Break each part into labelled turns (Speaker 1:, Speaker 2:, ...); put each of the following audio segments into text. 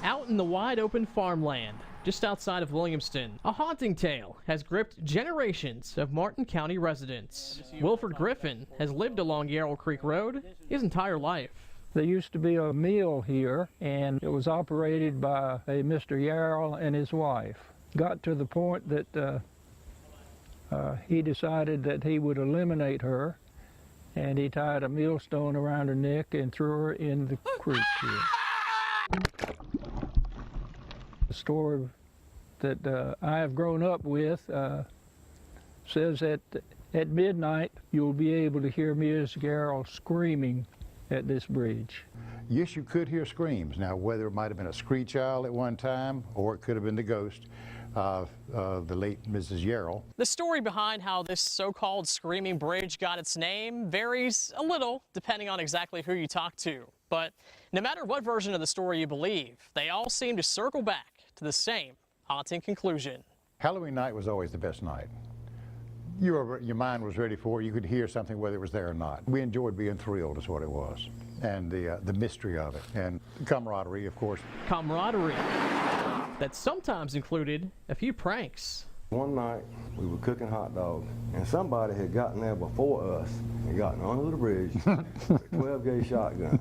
Speaker 1: Out in the wide open farmland, just outside of Williamston, a haunting tale has gripped generations of Martin County residents. Wilford Griffin has lived along Yarrell Creek Road his entire life.
Speaker 2: There used to be a mill here, and it was operated by a Mr. Yarrell and his wife. Got to the point that he decided that he would eliminate her, and he tied a millstone around her neck and threw her in the creek here. The story that I have grown up with says that at midnight you'll be able to hear Ms. Yarrell screaming at this bridge.
Speaker 3: Yes, you could hear screams. Now, whether it might have been a screech owl at one time or it could have been the ghost of the late Mrs. Yarrell.
Speaker 1: The story behind how this so-called screaming bridge got its name varies a little depending on exactly who you talk to. But no matter what version of the story you believe, they all seem to circle back to the same haunting conclusion.
Speaker 3: Halloween night was always the best night. Your mind was ready for it. You could hear something whether it was there or not. We enjoyed being thrilled is what it was, and the mystery of it, and camaraderie, of course.
Speaker 1: Camaraderie that sometimes included a few pranks.
Speaker 4: One night we were cooking hot dogs, and somebody had gotten there before us and gotten under the bridge with a 12-gauge shotgun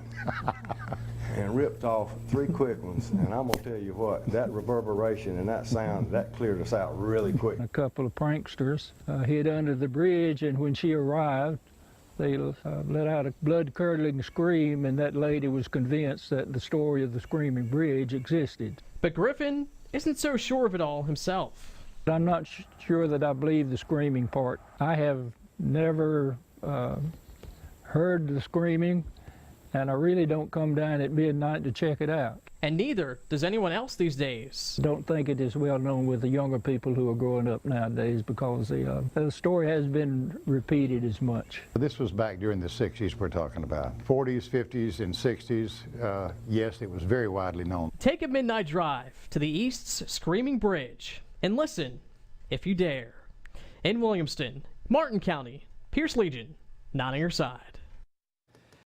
Speaker 4: and ripped off 3 quick ones. And I'm gonna tell you what, that reverberation and that sound, that cleared us out really quick.
Speaker 2: A couple of pranksters hid under the bridge, and when she arrived, they let out a blood-curdling scream, and that lady was convinced that the story of the screaming bridge existed.
Speaker 1: But Griffin isn't so sure of it all himself.
Speaker 2: I'm not sure that I believe the screaming part. I have never heard the screaming, and I really don't come down at midnight to check it out.
Speaker 1: And neither does anyone else these days.
Speaker 2: Don't think it is well known with the younger people who are growing up nowadays, because the story has been repeated as much.
Speaker 3: This was back during the 60s we're talking about. 40s, 50s, and 60s, yes, it was very widely known.
Speaker 1: Take a midnight drive to the East's Screaming Bridge and listen, if you dare. In Williamston, Martin County, Pierce Legion, not on your side.